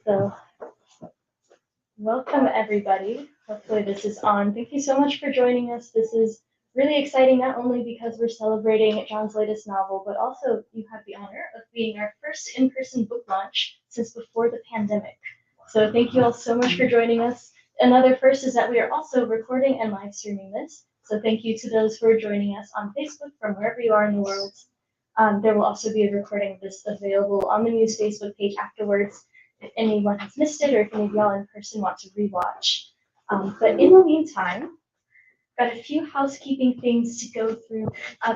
So, welcome everybody. Hopefully this is on. Thank you so much for joining us. This is really exciting, not only because we're celebrating John's latest novel, but also you have the honor of being our first in-person book launch since before the pandemic. So thank you all so much for joining us. Another first is that we are also recording and live streaming this. So thank you to those who are joining us on Facebook from wherever you are in the world. There will also be a recording of this available on the Muse Facebook page afterwards if anyone has missed it or if any of y'all in person want to rewatch. But in the meantime, got a few housekeeping things to go through.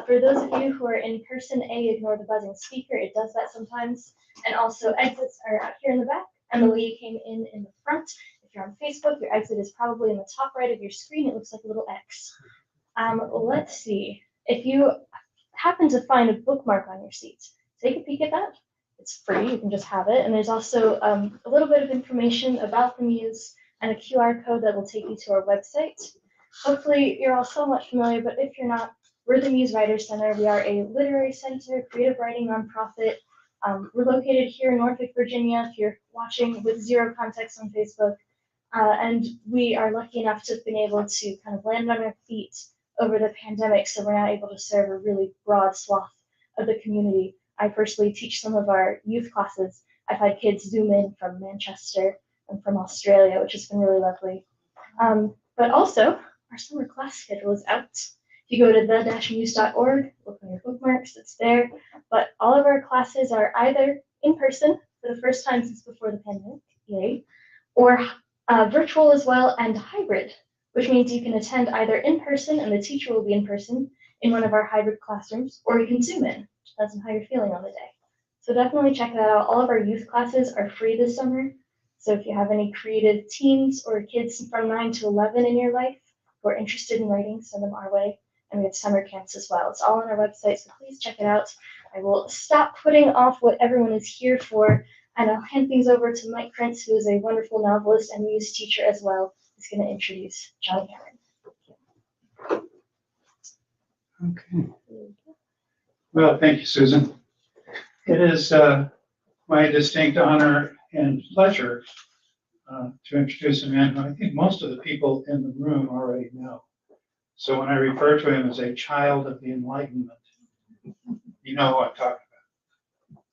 For those of you who are in person, ignore the buzzing speaker. It does that sometimes. And also exits are out here in the back and the way you came in the front. If you're on Facebook, your exit is probably in the top right of your screen. It looks like a little X. Let's see. If you happen to find a bookmark on your seat, take a peek at that. It's free, you can just have it. And there's also a little bit of information about the Muse and a QR code that will take you to our website. Hopefully you're all somewhat familiar, but if you're not, we're the Muse Writers Center. We are a literary center, creative writing nonprofit. We're located here in Norfolk, Virginia, if you're watching with zero context on Facebook. And we are lucky enough to have been able to kind of land on our feet over the pandemic, so we're now able to serve a really broad swath of the community. I personally teach some of our youth classes. I've had kids Zoom in from Manchester and from Australia, which has been really lovely. But also, our summer class schedule is out. If you go to the-muse.org, look on your bookmarks, it's there. But all of our classes are either in person for the first time since before the pandemic, yay, or virtual as well, and hybrid, which means you can attend either in person and the teacher will be in person in one of our hybrid classrooms, or you can Zoom in. Depends on how you're feeling on the day. So definitely check that out. All of our youth classes are free this summer. So if you have any creative teens or kids from 9 to 11 in your life who are interested in writing, send them our way. And we have summer camps as well. It's all on our website, so please check it out. I will stop putting off what everyone is here for, and I'll hand things over to Mike Krentz, who is a wonderful novelist and Muse teacher as well. He's going to introduce John Cameron. Okay. Well, thank you, Susan. It is my distinct honor and pleasure to introduce a man who I think most of the people in the room already know. So when I refer to him as a child of the Enlightenment, you know who I'm talking about.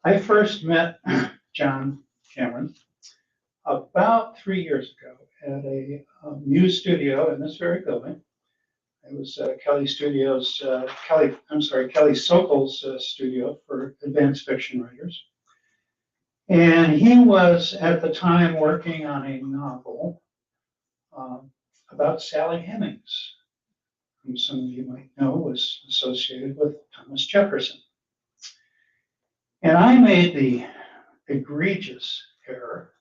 I first met John Cameron about 3 years ago at a Muse studio in this very building. It was Kelly Sokol's studio for advanced fiction writers. And he was at the time working on a novel about Sally Hemings, whom some of you might know was associated with Thomas Jefferson. And I made the egregious error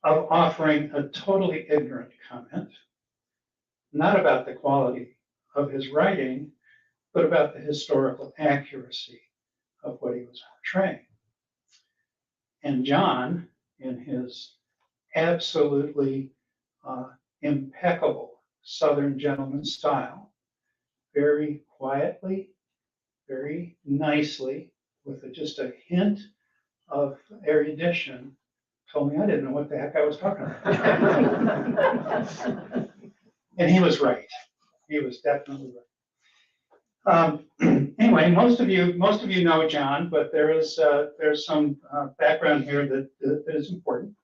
of offering a totally ignorant comment, not about the quality of his writing, but about the historical accuracy of what he was portraying. And John, in his absolutely impeccable Southern gentleman style, very quietly, very nicely, with just a hint of erudition, told me I didn't know what the heck I was talking about. And he was right. He was definitely right. Anyway, most of you know John, but there's some background here that is important.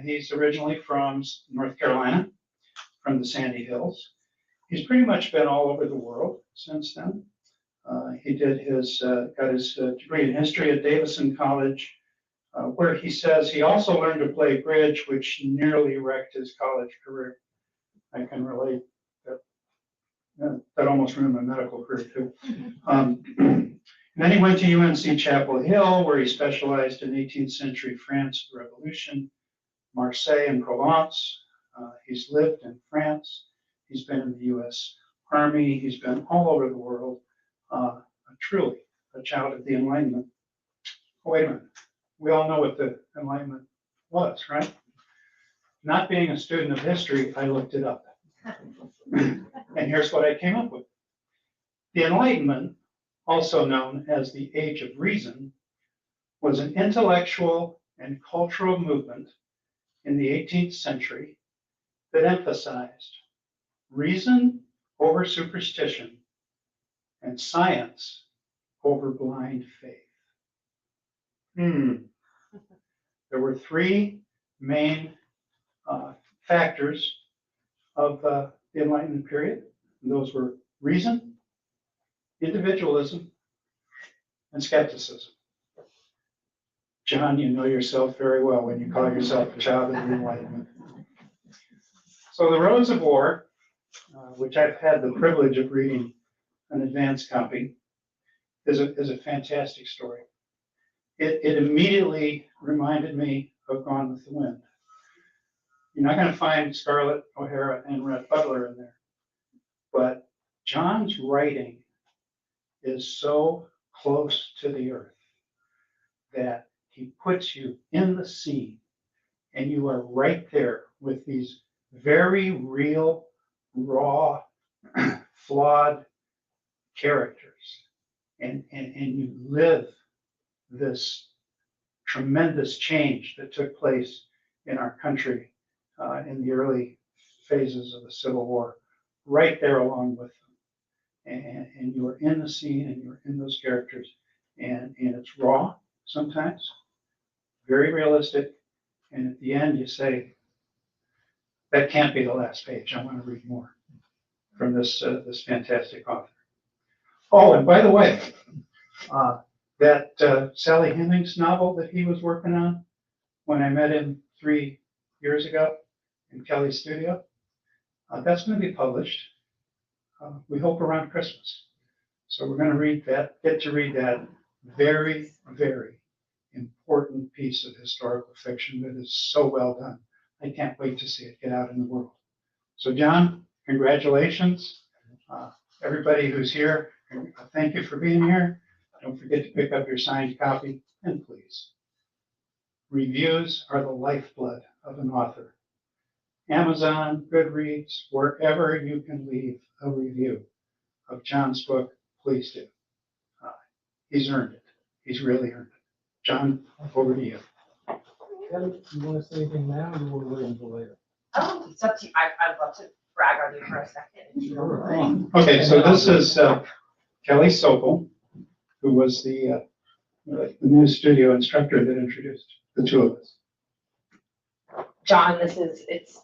He's originally from North Carolina, from the Sandy Hills. He's pretty much been all over the world since then. He got his degree in history at Davison College, where he says he also learned to play bridge, which nearly wrecked his college career. I can relate. That almost ruined my medical career too. And then he went to UNC Chapel Hill, where he specialized in 18th century France Revolution, Marseille and Provence. He's lived in France. He's been in the U.S. Army. He's been all over the world. Truly a child of the Enlightenment. Oh, wait a minute. We all know what the Enlightenment was, right? Not being a student of history, I looked it up. And here's what I came up with. The Enlightenment, also known as the Age of Reason, was an intellectual and cultural movement in the 18th century that emphasized reason over superstition and science over blind faith. There were three main factors of the Enlightenment period. And those were reason, individualism, and skepticism. John, you know yourself very well when you call yourself a child of the Enlightenment. So The Roads of War, which I've had the privilege of reading an advanced copy, is a fantastic story. It immediately reminded me of Gone with the Wind. You're not going to find Scarlett O'Hara and Rhett Butler in there, but John's writing is so close to the earth that he puts you in the scene and you are right there with these very real, raw, flawed characters. And you live this tremendous change that took place in our country in the early phases of the Civil War, right there along with them. And you're in the scene and you're in those characters. And it's raw sometimes, very realistic. And at the end, you say, that can't be the last page. I want to read more from this fantastic author. Oh, and by the way, that Sally Hemings novel that he was working on when I met him 3 years ago in Kelly's studio, that's going to be published. We hope around Christmas. So we're going to read that, get to read that very, very important piece of historical fiction that is so well done. I can't wait to see it get out in the world. So John, congratulations. Everybody who's here, thank you for being here. Don't forget to pick up your signed copy, and please. Reviews are the lifeblood of an author. Amazon, Goodreads, wherever you can leave a review of John's book, please do. He's earned it. He's really earned it. John, over to you. Kelly, you want to say anything now, or you want to wait until later? Oh, it's up to you. I'd love to brag on you for a second. Sure. Okay, so this is Kelly Sokol, who was the new studio instructor that introduced the two of us. John, it's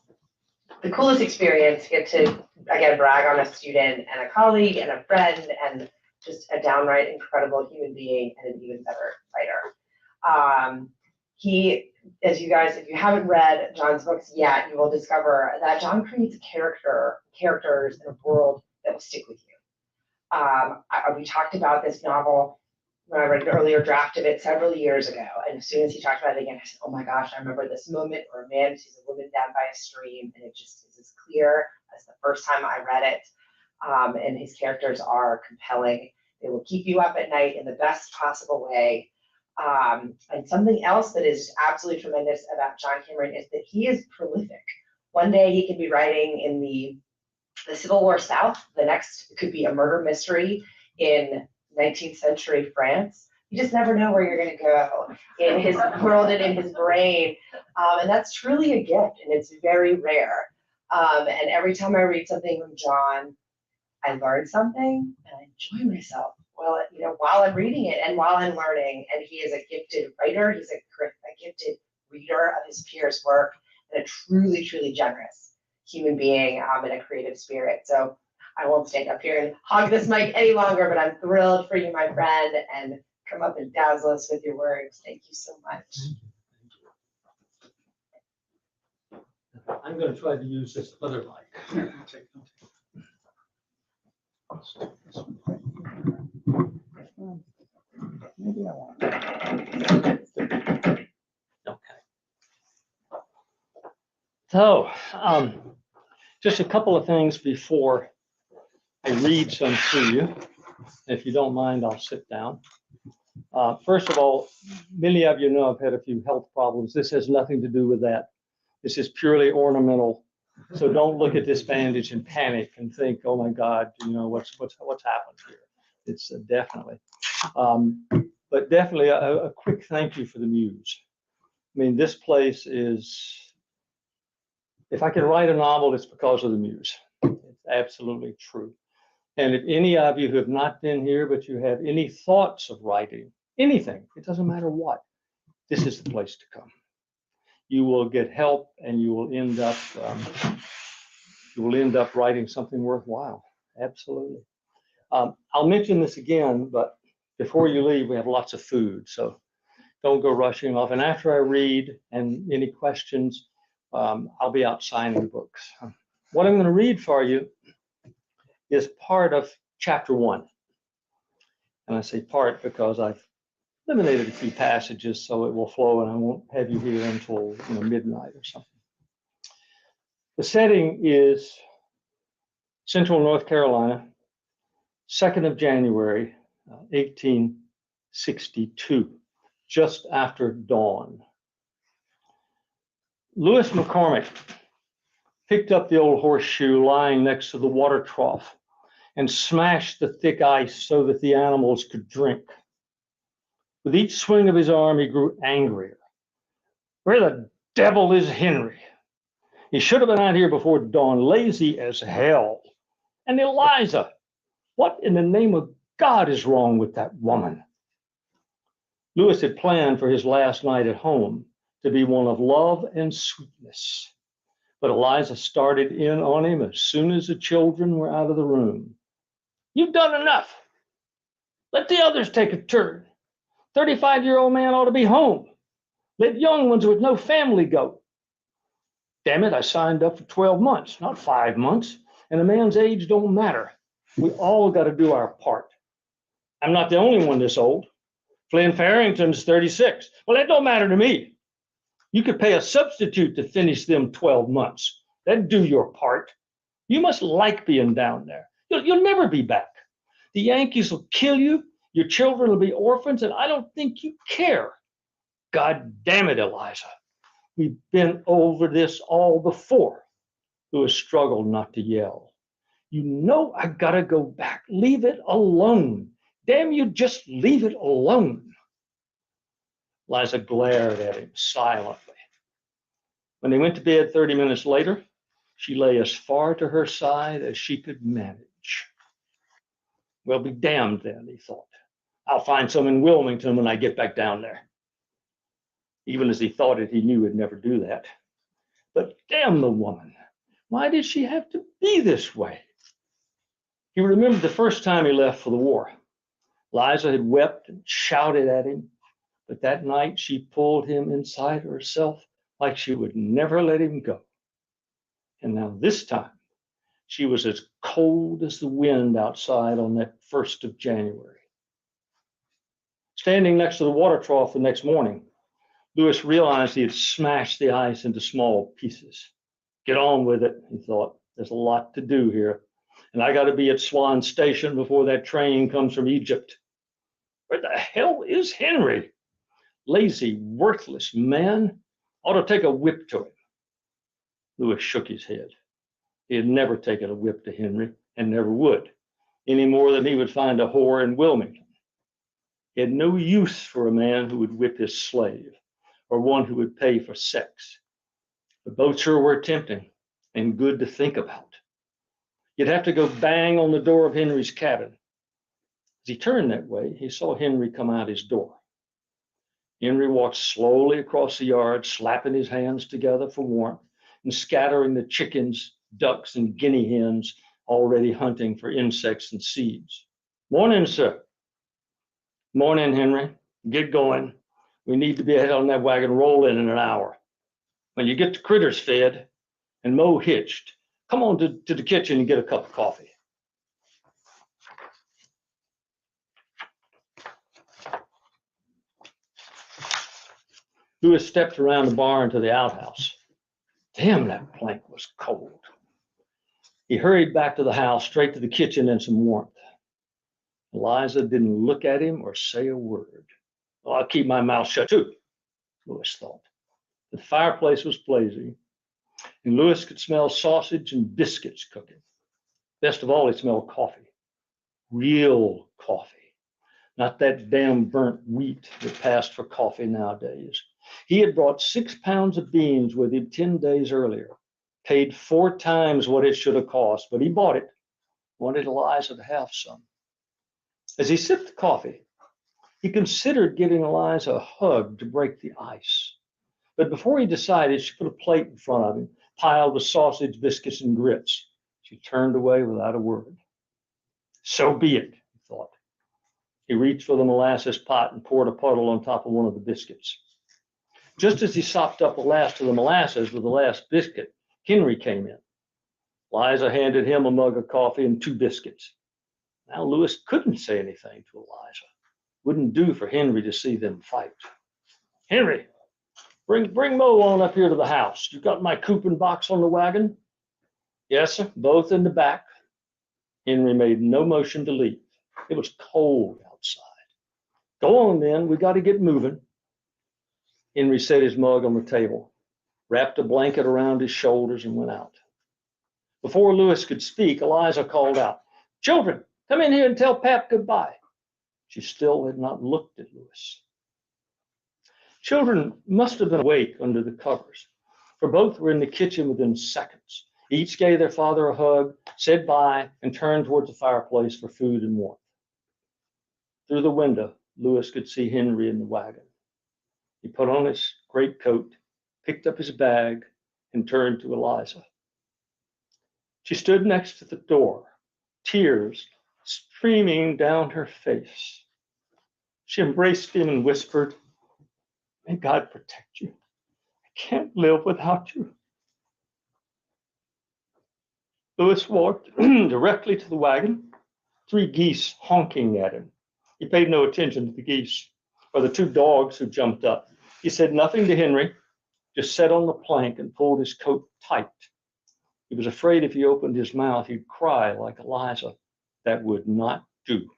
the coolest experience to get to, again, brag on a student and a colleague and a friend and just a downright incredible human being and an even better writer. He, as you guys, if you haven't read John's books yet, you will discover that John creates characters in a world that will stick with you. We talked about this novel when I read an earlier draft of it several years ago, and as soon as he talked about it again, I said, oh my gosh, I remember this moment where a man sees a woman down by a stream, and it just is as clear as the first time I read it. And his characters are compelling. They will keep you up at night in the best possible way. And something else that is absolutely tremendous about John Cameron is that he is prolific. One day he can be writing in the Civil War South. The next could be a murder mystery in 19th century France. You just never know where you're going to go in his world and in his brain. And that's truly a gift, and it's very rare. And every time I read something from John, I learn something and I enjoy myself while I'm reading it and while I'm learning. And he is a gifted writer. He's a gifted reader of his peers' work and a truly, truly generous human being and a creative spirit. So I won't stand up here and hog this mic any longer, but I'm thrilled for you, my friend, and come up and dazzle us with your words. Thank you so much. I'm going to try to use this other mic. Maybe I won't. Okay. So, just a couple of things before I read some to you. If you don't mind, I'll sit down. First of all, many of you know I've had a few health problems. This has nothing to do with that. This is purely ornamental. So don't look at this bandage and panic and think, oh my God, what's happened here. It's definitely. But definitely a quick thank you for the Muse. I mean, this place is, if I can write a novel, it's because of the Muse. It's absolutely true. And if any of you who have not been here, but you have any thoughts of writing anything, it doesn't matter what, this is the place to come. You will get help, and you will end up writing something worthwhile. Absolutely. I'll mention this again, but before you leave, we have lots of food, so don't go rushing off. And after I read and any questions, I'll be out signing books. What I'm going to read for you is part of chapter 1. And I say part because I've eliminated a few passages so it will flow and I won't have you here until midnight or something. The setting is Central North Carolina, 2nd of January, 1862, just after dawn. Lewis McCormick picked up the old horseshoe lying next to the water trough and smashed the thick ice so that the animals could drink. With each swing of his arm, he grew angrier. Where the devil is Henry? He should have been out here before dawn, lazy as hell. And Eliza, what in the name of God is wrong with that woman? Lewis had planned for his last night at home to be one of love and sweetness. But Eliza started in on him as soon as the children were out of the room. You've done enough. Let the others take a turn. 35-year-old man ought to be home. Let young ones with no family go. Damn it, I signed up for 12 months, not 5 months. And a man's age don't matter. We all got to do our part. I'm not the only one this old. Flynn Farrington's 36. Well, that don't matter to me. You could pay a substitute to finish them 12 months. That'd do your part. You must like being down there. You'll never be back. The Yankees will kill you. Your children will be orphans, and I don't think you care. God damn it, Eliza. We've been over this all before. Lewis struggled not to yell. You know I gotta go back. Leave it alone. Damn you, just leave it alone. Eliza glared at him silently. When they went to bed 30 minutes later, she lay as far to her side as she could manage. Well, be damned then, he thought. I'll find some in Wilmington when I get back down there. Even as he thought it, he knew he'd never do that. But damn the woman. Why did she have to be this way? He remembered the first time he left for the war. Liza had wept and shouted at him, but that night she pulled him inside herself like she would never let him go. And now this time, she was as cold as the wind outside on that 1st of January. Standing next to the water trough the next morning, Lewis realized he had smashed the ice into small pieces. Get on with it, he thought. There's a lot to do here. And I got to be at Swan Station before that train comes from Egypt. Where the hell is Henry? Lazy, worthless man. Ought to take a whip to him. Lewis shook his head. He had never taken a whip to Henry and never would, any more than he would find a whore in Wilmington. He had no use for a man who would whip his slave or one who would pay for sex. But both sure were tempting and good to think about. You'd have to go bang on the door of Henry's cabin. As he turned that way, he saw Henry come out his door. Henry walked slowly across the yard, slapping his hands together for warmth and scattering the chickens, ducks, and guinea hens already hunting for insects and seeds. Morning, sir. Morning, Henry. Get going. We need to be ahead on that wagon rolling in an hour. When you get the critters fed and Mo hitched, come on to the kitchen and get a cup of coffee. Lewis stepped around the barn to the outhouse. Damn, that plank was cold. He hurried back to the house, straight to the kitchen and some warmth. Eliza didn't look at him or say a word. Well, I'll keep my mouth shut too, Lewis thought. The fireplace was blazing, and Lewis could smell sausage and biscuits cooking. Best of all, he smelled coffee. Real coffee. not that damn burnt wheat that passed for coffee nowadays. He had brought 6 pounds of beans with him 10 days earlier, paid 4 times what it should have cost, but he bought it, wanted Eliza to have some. As he sipped the coffee, he considered giving Eliza a hug to break the ice. But before he decided, she put a plate in front of him, piled with sausage, biscuits, and grits. She turned away without a word. So be it, he thought. He reached for the molasses pot and poured a puddle on top of one of the biscuits. Just as he sopped up the last of the molasses with the last biscuit, Henry came in. Eliza handed him a mug of coffee and 2 biscuits. Now Lewis couldn't say anything to Eliza. Wouldn't do for Henry to see them fight. Henry, bring Mo on up here to the house. You got my coupon box on the wagon? Yes, sir, both in the back. Henry made no motion to leave. It was cold outside. Go on then, we got to get moving. Henry set his mug on the table, wrapped a blanket around his shoulders, and went out. Before Lewis could speak, Eliza called out, "Children, come in here and tell Pap goodbye." She still had not looked at Lewis. Children must have been awake under the covers, for both were in the kitchen within seconds. Each gave their father a hug, said bye, and turned towards the fireplace for food and warmth. Through the window, Lewis could see Henry in the wagon. He put on his greatcoat, picked up his bag, and turned to Eliza. She stood next to the door, tears streaming down her face. She embraced him and whispered, "May God protect you. I can't live without you." Lewis walked directly to the wagon, 3 geese honking at him. He paid no attention to the geese or the 2 dogs who jumped up. He said nothing to Henry, just sat on the plank and pulled his coat tight. He was afraid if he opened his mouth, he'd cry like Eliza. That would not do.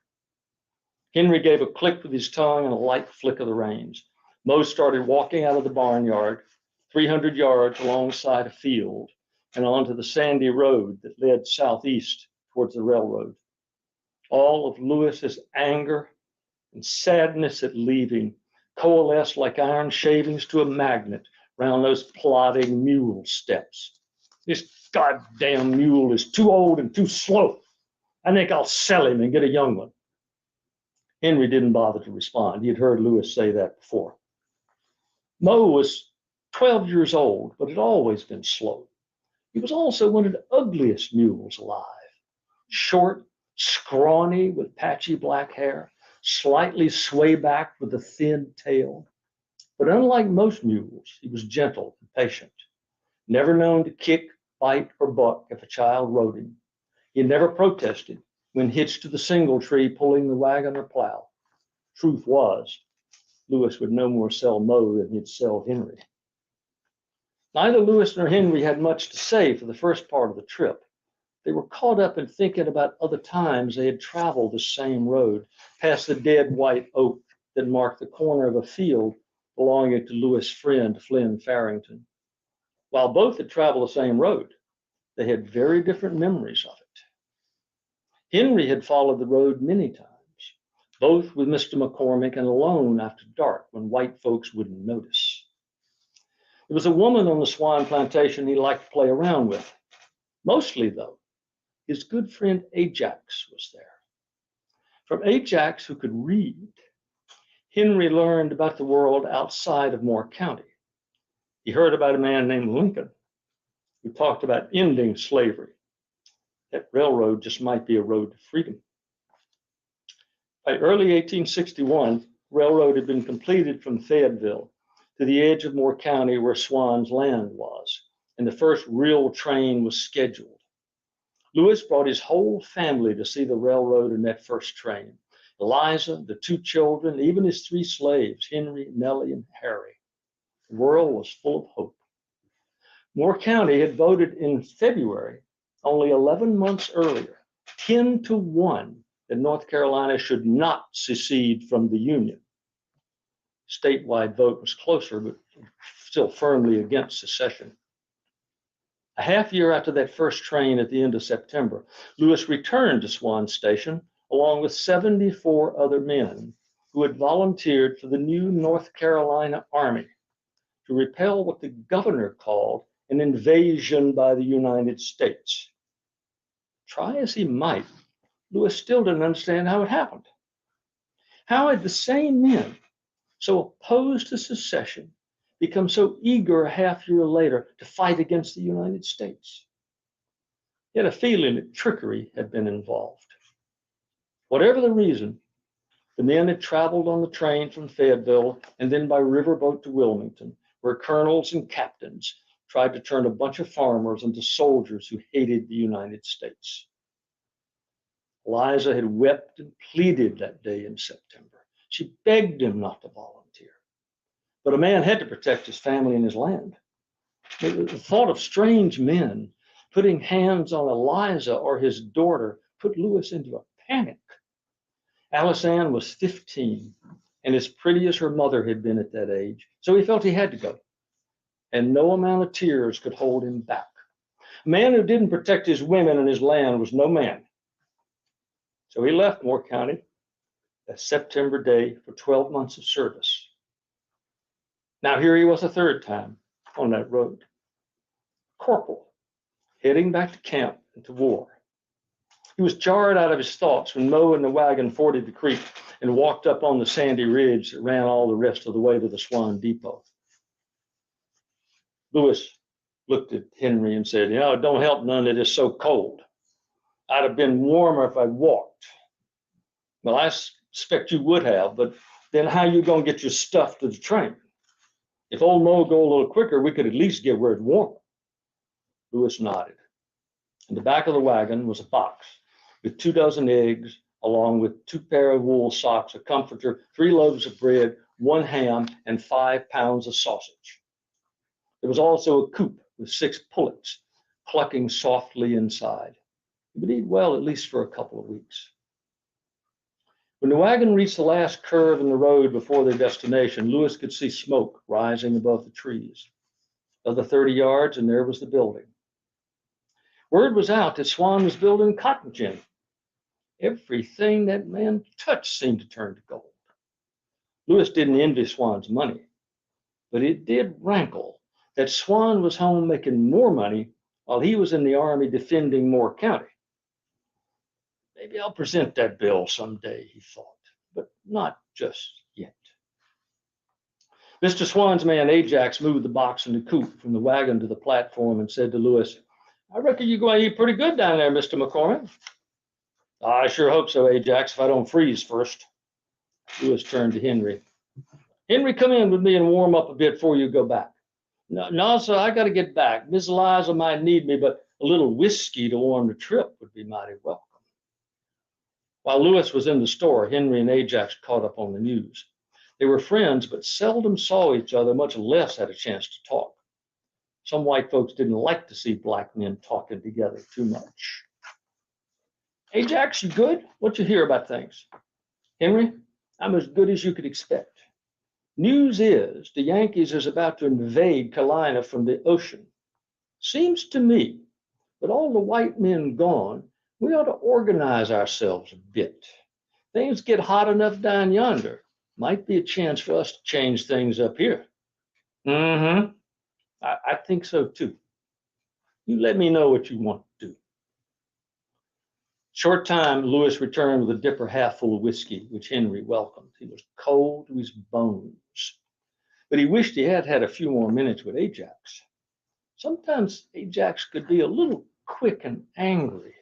Henry gave a click with his tongue and a light flick of the reins. Mo started walking out of the barnyard, 300 yards alongside a field, and onto the sandy road that led southeast towards the railroad. All of Lewis's anger and sadness at leaving coalesced like iron shavings to a magnet round those plodding mule steps. This goddamn mule is too old and too slow. I think I'll sell him and get a young one. Henry didn't bother to respond. He had heard Lewis say that before. Mo was 12 years old, but had always been slow. He was also one of the ugliest mules alive. Short, scrawny with patchy black hair, slightly sway-backed with a thin tail. But unlike most mules, he was gentle and patient, never known to kick, bite, or buck if a child rode him. He never protested when hitched to the single tree pulling the wagon or plow. Truth was, Lewis would no more sell Mo than he'd sell Henry. Neither Lewis nor Henry had much to say for the first part of the trip. They were caught up in thinking about other times they had traveled the same road, past the dead white oak that marked the corner of a field belonging to Lewis' friend, Flynn Farrington. While both had traveled the same road, they had very different memories of it. Henry had followed the road many times, both with Mr. McCormick and alone after dark when white folks wouldn't notice. There was a woman on the Swan plantation he liked to play around with. Mostly, though, his good friend Ajax was there. From Ajax, who could read, Henry learned about the world outside of Moore County. He heard about a man named Lincoln who talked about ending slavery. That railroad just might be a road to freedom. By early 1861, the railroad had been completed from Fayetteville to the edge of Moore County where Swan's land was, and the first real train was scheduled. Lewis brought his whole family to see the railroad in that first train. Eliza, the 2 children, even his 3 slaves, Henry, Nellie, and Harry. The world was full of hope. Moore County had voted in February, only 11 months earlier, 10-1, that North Carolina should not secede from the Union. Statewide vote was closer, but still firmly against secession. A half year after that first train at the end of September, Lewis returned to Swan Station along with 74 other men who had volunteered for the new North Carolina Army to repel what the governor called an invasion by the United States. Try as he might, Lewis still didn't understand how it happened. How had the same men so opposed to secession become so eager a half year later to fight against the United States? He had a feeling that trickery had been involved. Whatever the reason, the men had traveled on the train from Fayetteville and then by riverboat to Wilmington, where colonels and captains tried to turn a bunch of farmers into soldiers who hated the United States. Eliza had wept and pleaded that day in September. She begged him not to volunteer. But a man had to protect his family and his land. The thought of strange men putting hands on Eliza or his daughter put Lewis into a panic. Alice Ann was 15 and as pretty as her mother had been at that age, so he felt he had to go. And no amount of tears could hold him back. A man who didn't protect his women and his land was no man. So he left Moore County that September day for 12 months of service. Now here he was a third time on that road. Corporal, heading back to camp and to war. He was jarred out of his thoughts when Moe and the wagon forded the creek and walked up on the sandy ridge that ran all the rest of the way to the Swan Depot. Lewis looked at Henry and said, "You know, it don't help none that it's so cold. I'd have been warmer if I'd walked." "Well, I expect you would have, but then how you gonna get your stuff to the train? If old Mo go a little quicker, we could at least get where it's warm." Lewis nodded. In the back of the wagon was a box with 24 eggs, along with 2 pair of wool socks, a comforter, 3 loaves of bread, 1 ham, and 5 pounds of sausage. There was also a coop with 6 pullets clucking softly inside. He would eat well at least for a couple of weeks. When the wagon reached the last curve in the road before their destination, Lewis could see smoke rising above the trees. Another 30 yards and there was the building. Word was out that Swan was building cotton gin. Everything that man touched seemed to turn to gold. Lewis didn't envy Swan's money, but it did rankle that Swan was home making more money while he was in the Army defending Moore County. Maybe I'll present that bill someday, he thought, but not just yet. Mr. Swan's man, Ajax, moved the box and the coop from the wagon to the platform and said to Lewis, "I reckon you're going to eat pretty good down there, Mr. McCormick." "I sure hope so, Ajax, if I don't freeze first." Lewis turned to Henry. "Henry, come in with me and warm up a bit before you go back." No, sir, I got to get back. Miss Eliza might need me, but a little whiskey to warm the trip would be mighty welcome." While Lewis was in the store, Henry and Ajax caught up on the news. They were friends, but seldom saw each other, much less had a chance to talk. Some white folks didn't like to see black men talking together too much. "Ajax, you good? What you hear about things?" "Henry, I'm as good as you could expect. News is the Yankees is about to invade Carolina from the ocean. Seems to me, with all the white men gone, we ought to organize ourselves a bit. Things get hot enough down yonder. Might be a chance for us to change things up here." "Mm-hmm. I think so too. You let me know what you want to do." Short time, Lewis returned with a dipper half full of whiskey, which Henry welcomed. He was cold to his bones, but he wished he had had a few more minutes with Ajax. Sometimes Ajax could be a little quick and angry.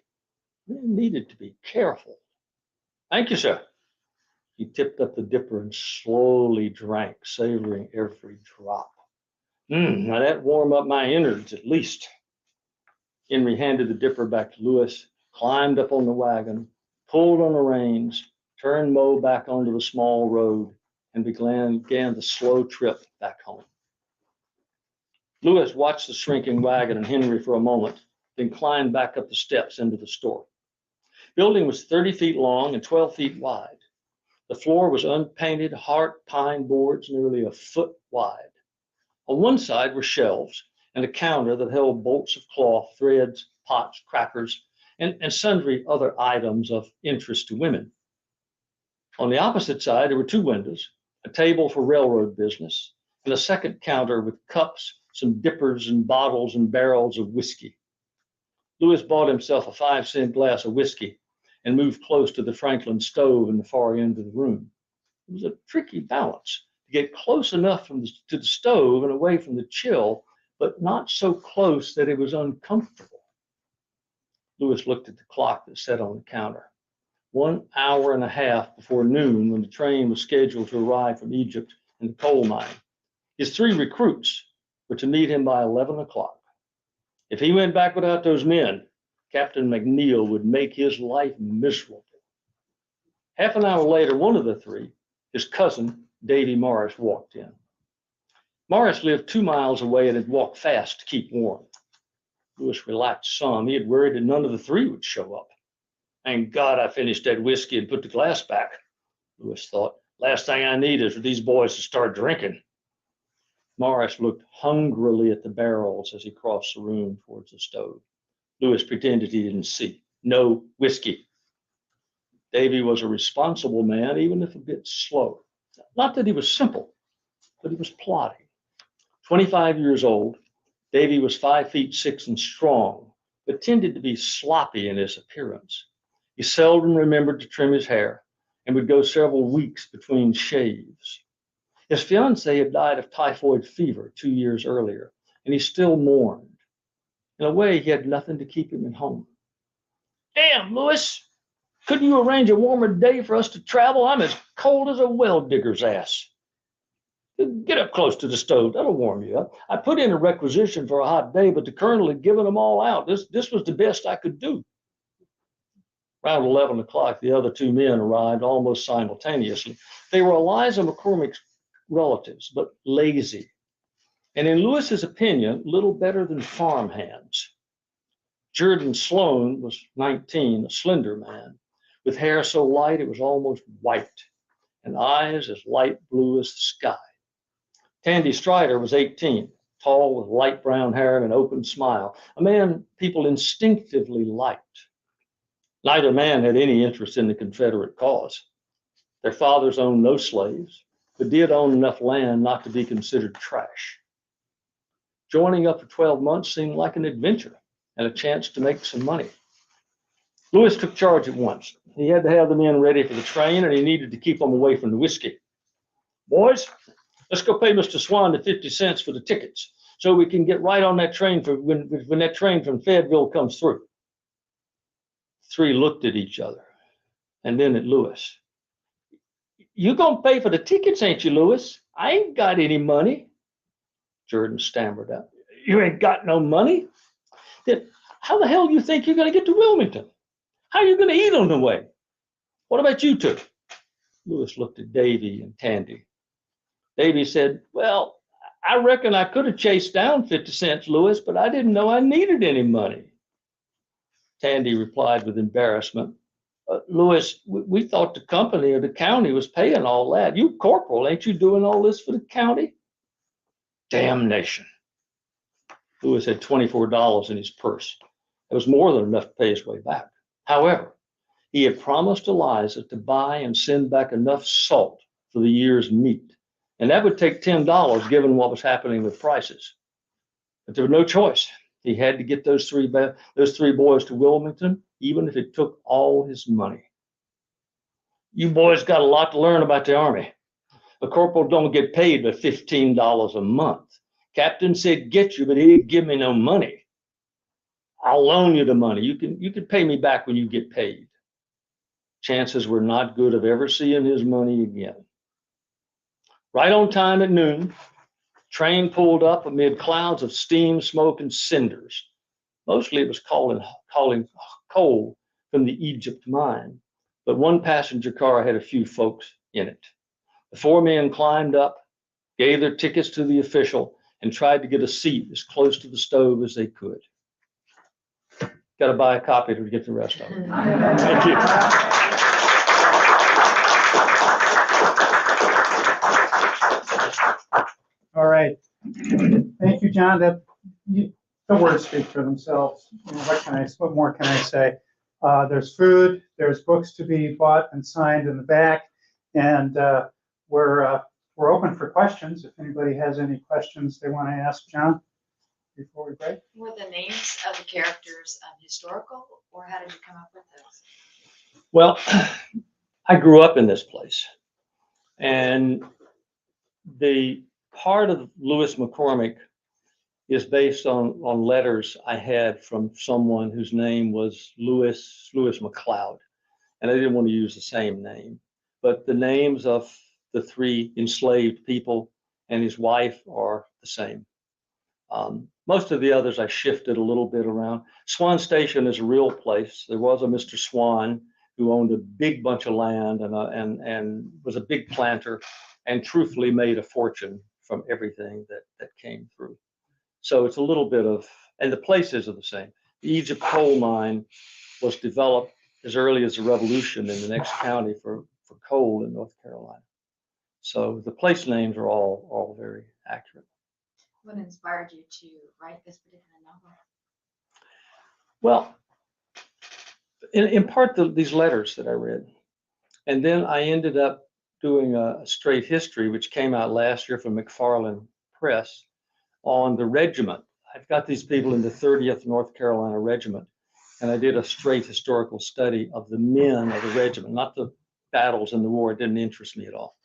He needed to be careful. "Thank you, sir." He tipped up the dipper and slowly drank, savoring every drop. Now that warmed up my innards at least." Henry handed the dipper back to Lewis, climbed up on the wagon, pulled on the reins, turned Mo back onto the small road, and began the slow trip back home. Lewis watched the shrinking wagon and Henry for a moment, then climbed back up the steps into the store. The building was 30 feet long and 12 feet wide. The floor was unpainted heart pine boards nearly a foot wide. On one side were shelves and a counter that held bolts of cloth, threads, pots, crackers, and sundry other items of interest to women. On the opposite side, there were two windows, a table for railroad business, and a second counter with cups, some dippers and bottles and barrels of whiskey. Lewis bought himself a 5-cent glass of whiskey and moved close to the Franklin stove in the far end of the room. It was a tricky balance to get close enough to the stove and away from the chill, but not so close that it was uncomfortable. Lewis looked at the clock that sat on the counter. 1 hour and a half before noon, when the train was scheduled to arrive from Egypt and the coal mine. His 3 recruits were to meet him by 11 o'clock. If he went back without those men, Captain McNeil would make his life miserable. Half an hour later, one of the 3, his cousin, Davy Morris, walked in. Morris lived 2 miles away and had walked fast to keep warm. Lewis relaxed some. He had worried that none of the 3 would show up. Thank God I finished that whiskey and put the glass back, Lewis thought. Last thing I need is for these boys to start drinking. Morris looked hungrily at the barrels as he crossed the room towards the stove. Lewis pretended he didn't see. No whiskey. Davy was a responsible man, even if a bit slow. Not that he was simple, but he was plodding. 25 years old, Davy was 5 feet 6 and strong, but tended to be sloppy in his appearance. He seldom remembered to trim his hair and would go several weeks between shaves. His fiancée had died of typhoid fever 2 years earlier, and he still mourned. In a way, he had nothing to keep him at home. Damn, Lewis, couldn't you arrange a warmer day for us to travel? I'm as cold as a well digger's ass. Get up close to the stove. That'll warm you up. I put in a requisition for a hot day, but the colonel had given them all out. This was the best I could do. Around 11 o'clock, the other 2 men arrived almost simultaneously. They were Eliza McCormick's relatives, but lazy, and in Lewis's opinion, little better than farmhands. Jordan Sloan was 19, a slender man, with hair so light it was almost white, and eyes as light blue as the sky. Tandy Strider was 18, tall with light brown hair and an open smile, a man people instinctively liked. Neither man had any interest in the Confederate cause. Their fathers owned no slaves, but did own enough land not to be considered trash. Joining up for 12 months seemed like an adventure and a chance to make some money. Lewis took charge at once. He had to have the men ready for the train, and he needed to keep them away from the whiskey. Boys, let's go pay Mr. Swan the 50 cents for the tickets so we can get right on that train for when that train from Fayetteville comes through. The 3 looked at each other and then at Lewis. You gonna pay for the tickets, ain't you, Lewis? I ain't got any money. Jordan stammered out. You ain't got no money? Then how the hell do you think you're gonna get to Wilmington? How are you gonna eat on the way? What about you 2? Lewis looked at Davy and Tandy. Davy said, well, I reckon I could have chased down 50 cents, Lewis, but I didn't know I needed any money. Tandy replied with embarrassment. Lewis, we thought the company or the county was paying all that. You corporal, ain't you doing all this for the county? Damnation. Lewis had $24 in his purse. It was more than enough to pay his way back. However, he had promised Eliza to buy and send back enough salt for the year's meat. And that would take $10 given what was happening with prices. But there was no choice. He had to get those three boys to Wilmington, even if it took all his money. You boys got a lot to learn about the Army. A corporal don't get paid but $15 a month. Captain said get you, but he didn't give me no money. I'll loan you the money. You can pay me back when you get paid. Chances were not good of ever seeing his money again. Right on time at noon, train pulled up amid clouds of steam, smoke, and cinders. Mostly it was calling coal from the Egypt mine, but one passenger car had a few folks in it. The 4 men climbed up, gave their tickets to the official, and tried to get a seat as close to the stove as they could. Got to buy a copy to get the rest of it. Thank you. All right. Thank you, John. The words speak for themselves. What more can I say? There's food, there's books to be bought and signed in the back. And we're open for questions. If anybody has any questions they want to ask John before we break. Were the names of the characters historical, or how did you come up with those? Well, I grew up in this place, and the part of Lewis McCormick is based on letters I had from someone whose name was Lewis McLeod, and I didn't want to use the same name, but the names of the three enslaved people and his wife are the same. Most of the others I shifted a little bit around. Swan Station is a real place. There was a Mr. Swan who owned a big bunch of land and was a big planter and truthfully made a fortune from everything that came through. So it's a little bit of, and the places are the same. The Egypt coal mine was developed as early as the Revolution in the next county for coal in North Carolina. So the place names are all very accurate. What inspired you to write this particular novel? Well, in part these letters that I read, and then I ended up doing a straight history, which came out last year from McFarland Press on the regiment. I've got these people in the 30th North Carolina Regiment, and I did a straight historical study of the men of the regiment, not the battles in the war. It didn't interest me at all.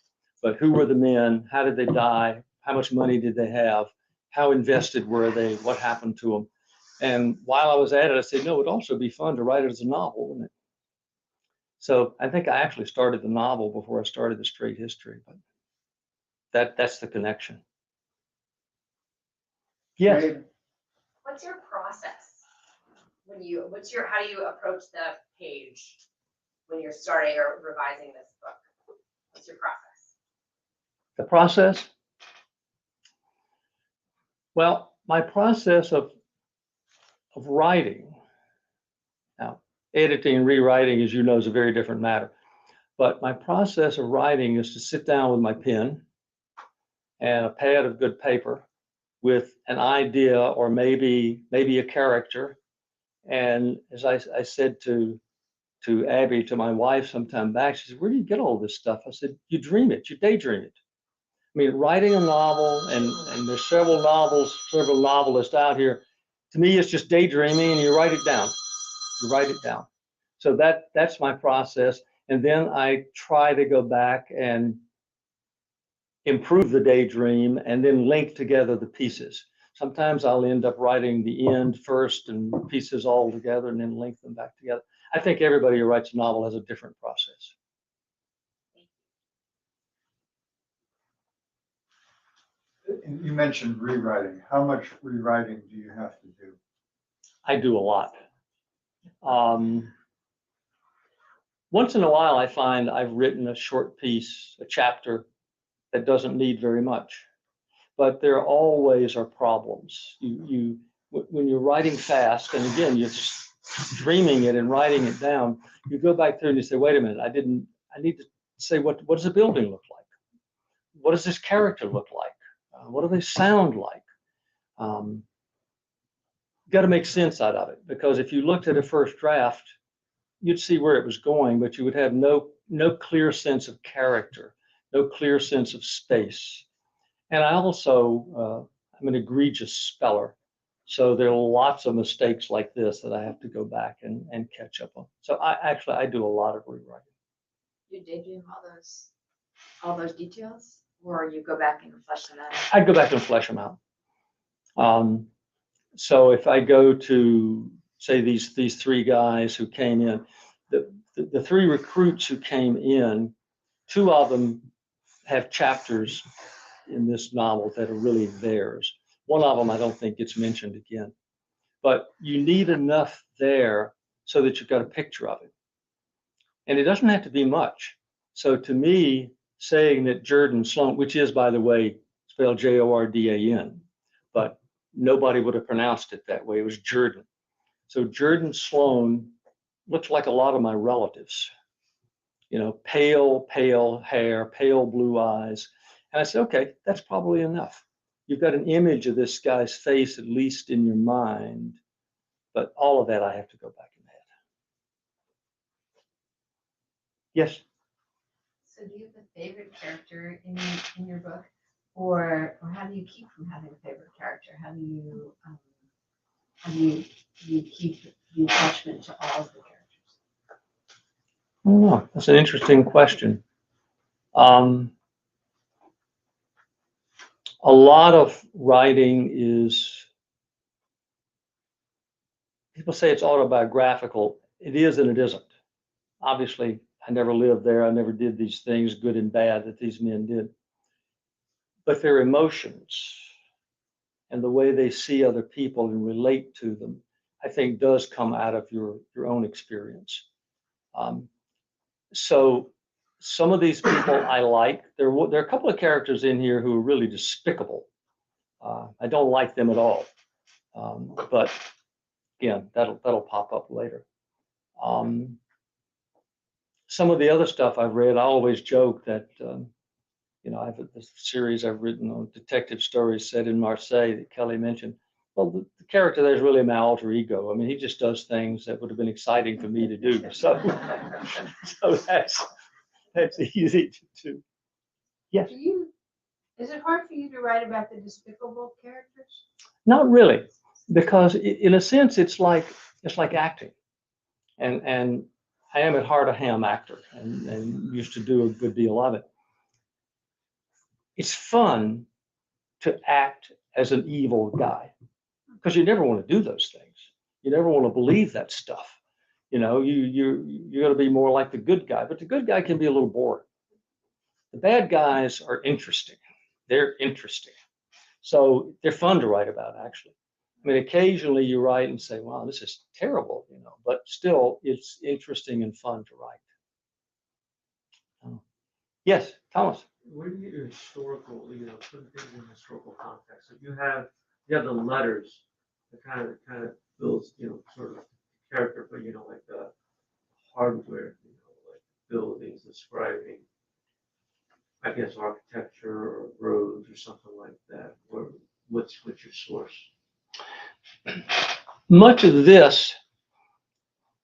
But who were the men? How did they die? How much money did they have? How invested were they? What happened to them? And while I was at it, I said, no, it'd also be fun to write it as a novel, wouldn't it? So I think I actually started the novel before I started the straight history, but that's the connection. Yes. What's your process when how do you approach the page when you're starting or revising this book? What's your process? The process? Well, my process of writing, now editing and rewriting, as you know, is a very different matter. But my process of writing is to sit down with my pen and a pad of good paper with an idea or maybe a character. And as I said to Abby, to my wife sometime back, she said, where do you get all this stuff? I said, you dream it, you daydream it. I mean, writing a novel, and there's several novelists out here, to me, it's just daydreaming and you write it down. You write it down. So that's my process. And then I try to go back and improve the daydream and then link together the pieces. Sometimes I'll end up writing the end first and pieces all together and then link them back together. I think everybody who writes a novel has a different process. You mentioned rewriting. How much rewriting do you have to do? I do a lot. Once in a while, I find I've written a short piece, a chapter that doesn't need very much, but there always are problems. When you're writing fast, and again, you're just dreaming it and writing it down, you go back through and you say, wait a minute, I need to say, what does the building look like? What does this character look like? What do they sound like? You got to make sense out of it, because if you looked at a first draft, you'd see where it was going, but you would have no clear sense of character, no clear sense of space. And I also, I'm an egregious speller. So there are lots of mistakes like this that I have to go back and catch up on. So I do a lot of rewriting. You daydream all those details, or you go back and flesh them out? I go back and flesh them out. So if I go to, say, these three guys who came in, the three recruits who came in, two of them have chapters in this novel that are really theirs. One of them I don't think gets mentioned again, but you need enough there so that you've got a picture of it. And it doesn't have to be much. So to me, saying that Jordan Sloan, which is, by the way, spelled Jordan, but nobody would have pronounced it that way. It was Jordan. So Jordan Sloan looks like a lot of my relatives, you know, pale hair, pale blue eyes. And I said, okay, that's probably enough. You've got an image of this guy's face, at least in your mind, but all of that I have to go back and add. Yes? So do you have the favorite character in your book, or how do you keep from having a favorite character? How do you keep the attachment to all of the characters? Oh, that's an interesting question. A lot of writing is, people say it's autobiographical. It is and it isn't. Obviously, I never lived there. I never did these things, good and bad, that these men did. But their emotions and the way they see other people and relate to them, I think does come out of your own experience. So some of these people I like. There are a couple of characters in here who are really despicable. I don't like them at all. But again, that'll pop up later. Some of the other stuff I've read, I always joke that I've this series I've written on detective stories set in Marseille that Kelly mentioned. Well, the character there is really my alter ego. I mean, he just does things that would have been exciting for me to do. So that's easy to do. Yes. Is it hard for you to write about the despicable characters? Not really, because in a sense it's like acting, and I am at heart a ham actor and used to do a good deal of it. It's fun to act as an evil guy because you never want to do those things. You never want to believe that stuff. You're going to be more like the good guy, but the good guy can be a little boring. The bad guys are interesting. They're interesting. So they're fun to write about, actually. I mean, occasionally you write and say, wow, this is terrible, but still it's interesting and fun to write. Yes, Thomas. Where do you get your historical, putting things in historical context? So you have the letters that kind of builds, sort of character, but like the hardware, like buildings describing, I guess, architecture or roads or something like that. Or what's your source? Much of this,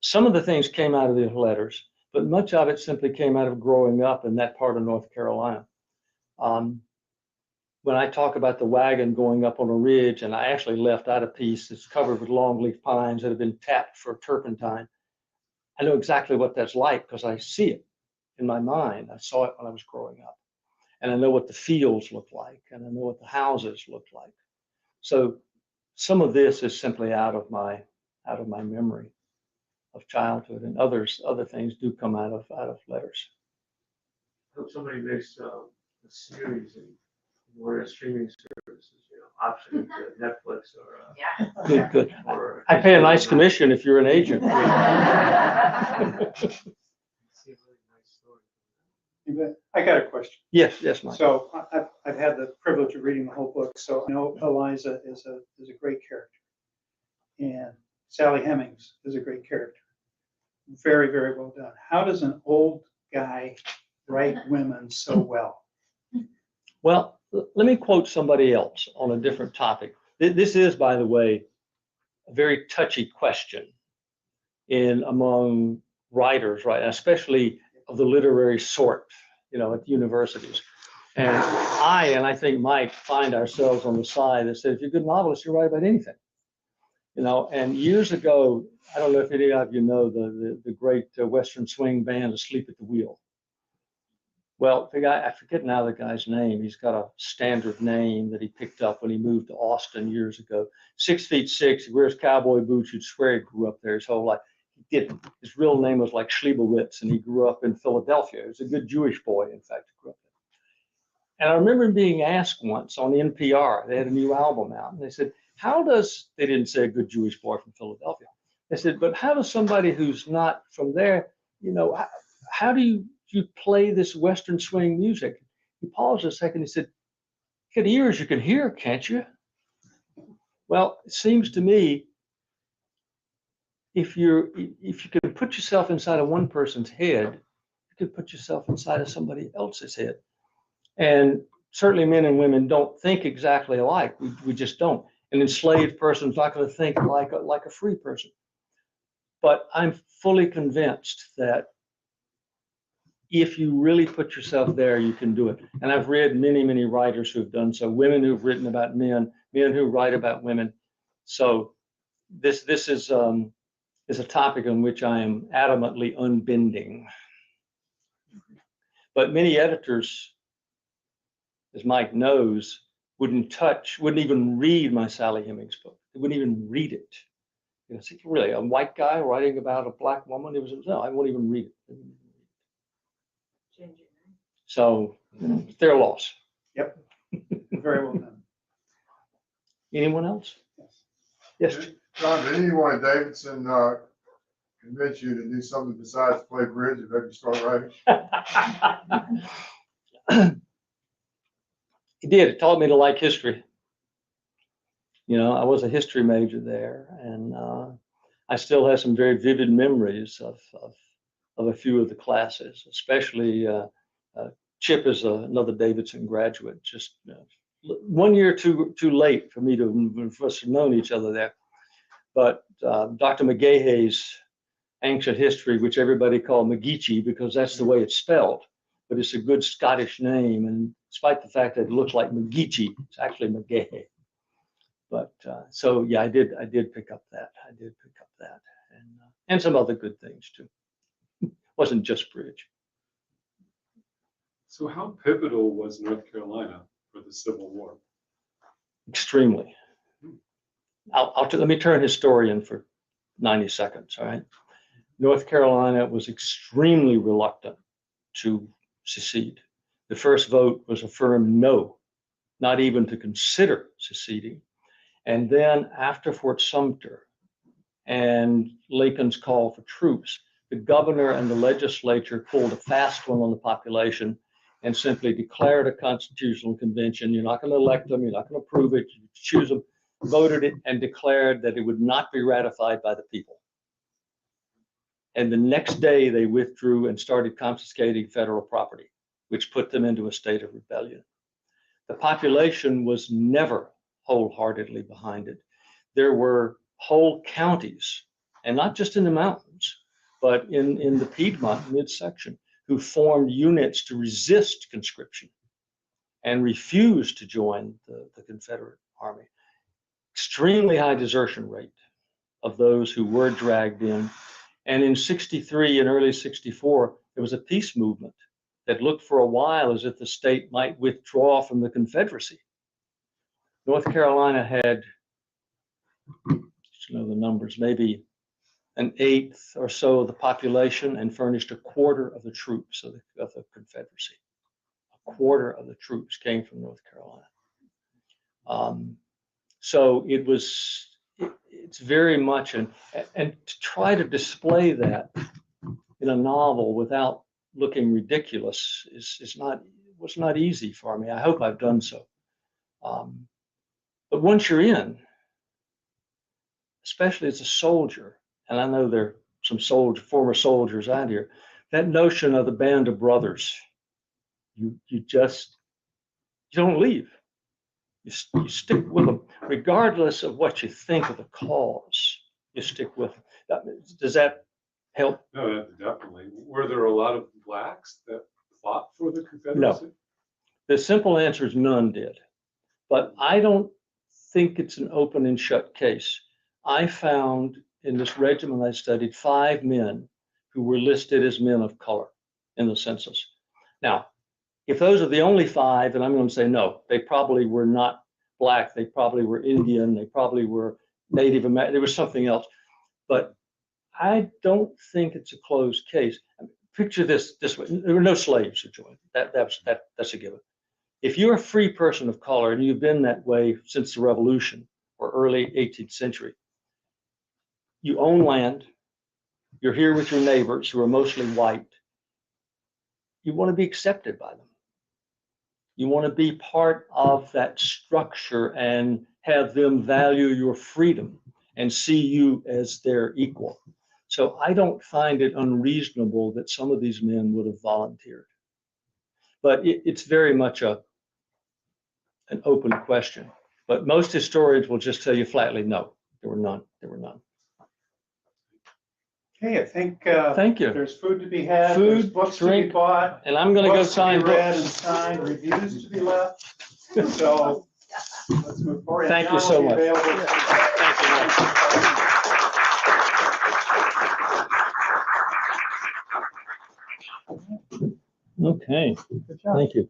some of the things came out of the letters, but much of it simply came out of growing up in that part of North Carolina. When I talk about the wagon going up on a ridge, and I actually left out a piece that's covered with longleaf pines that have been tapped for turpentine, I know exactly what that's like because I see it in my mind. I saw it when I was growing up. And I know what the fields look like, and I know what the houses look like. So some of this is simply out of my memory of childhood, and other things do come out of letters. I hope somebody makes a series and one of the streaming services, option to Netflix or Yeah. Good. or I pay a nice commission if you're an agent. see a really nice story. You bet. I got a question. Yes, Mike. So I've had the privilege of reading the whole book, so I know Eliza is a great character. And Sally Hemings is a great character. Very, very well done. How does an old guy write women so well? Well, let me quote somebody else on a different topic. This is, by the way, a very touchy question among writers, right? Especially of the literary sort, at the universities. And I think Mike find ourselves on the side that says, if you're a good novelist, you write about anything. And years ago, I don't know if any of you know the great Western swing band Asleep at the Wheel. Well, the guy, I forget now the guy's name. He's got a standard name that he picked up when he moved to Austin years ago. 6'6", he wears cowboy boots. You'd swear he grew up there his whole life. He didn't. His real name was like Schliebowitz, and he grew up in Philadelphia. He was a good Jewish boy, in fact, he grew up there. And I remember him being asked once on NPR, they had a new album out, and they said, they didn't say a good Jewish boy from Philadelphia. They said, but how does somebody who's not from there, how do you play this Western swing music? He paused a second. He said, "You got ears you can hear, can't you?" Well, it seems to me, if you can put yourself inside of one person's head, you can put yourself inside of somebody else's head. And certainly men and women don't think exactly alike. We just don't. An enslaved person's not going to think like a free person. But I'm fully convinced that if you really put yourself there, you can do it. And I've read many, many writers who've done so, women who've written about men, men who write about women. So this is a topic on which I am adamantly unbending. But many editors, as Mike knows, wouldn't even read my Sally Hemings book. They wouldn't even read it. You know, really, a white guy writing about a black woman? No, I won't even read it. So, it's their loss. Yep. Very well done. Anyone else? Yes. John, did anyone at Davidson convince you to do something besides play bridge and maybe start writing? It did. It taught me to like history. You know, I was a history major there, and I still have some very vivid memories of a few of the classes, especially Chip is another Davidson graduate, just 1 year too late for us to have known each other there. But Dr. McGahey's ancient history, which everybody called McGeechee because that's the way it's spelled, but it's a good Scottish name. And despite the fact that it looks like McGeechee, it's actually McGahey. But so yeah, I did pick up that. I did pick up that, and some other good things too. Wasn't just bridge. So how pivotal was North Carolina for the Civil War? Extremely. Let me turn historian for 90 seconds. All right. North Carolina was extremely reluctant to secede. The first vote was a firm no, not even to consider seceding. And then after Fort Sumter and Lincoln's call for troops, the governor and the legislature pulled a fast one on the population and simply declared a constitutional convention. You're not going to elect them. You're not going to approve it. You choose them, voted it, and declared that it would not be ratified by the people. And the next day they withdrew and started confiscating federal property, which put them into a state of rebellion. The population was never wholeheartedly behind it. There were whole counties, and not just in the mountains, but in the Piedmont midsection, who formed units to resist conscription and refused to join the Confederate Army. Extremely high desertion rate of those who were dragged in. And in 63 and early 64, there was a peace movement that looked for a while as if the state might withdraw from the Confederacy. North Carolina had, you know the numbers, maybe an eighth or so of the population and furnished a quarter of the troops of the Confederacy. A quarter of the troops came from North Carolina. So it's very much, and to try to display that in a novel without looking ridiculous was not easy for me. I hope I've done so. But once you're in, especially as a soldier, and I know there are some former soldiers out here, that notion of the band of brothers, you don't leave. You stick with them, regardless of what you think of the cause. You stick with them. Does that help? No, definitely. Were there a lot of blacks that fought for the Confederacy? No. The simple answer is none did. But I don't think it's an open and shut case. I found in this regiment I studied 5 men who were listed as men of color in the census. Now, if those are the only 5, then I'm going to say no, they probably were not black. They probably were Indian. They probably were Native American. There was something else. But I don't think it's a closed case. Picture this way. There were no slaves who joined. That's a given. If you're a free person of color, and you've been that way since the Revolution or early 18th century, you own land, you're here with your neighbors who are mostly white, you want to be accepted by them. You want to be part of that structure and have them value your freedom and see you as their equal. So I don't find it unreasonable that some of these men would have volunteered. But it's very much an open question. But most historians will just tell you flatly, no, there were none. There were none. Okay, I think Thank you. there's food to be had, there's Food, books to be drink, bought, and I'm gonna go books to sign be read and books. signed, reviews to be left. So let's move forward. And Thank you John so will be much. available. Thank you. Okay, Good job. thank you.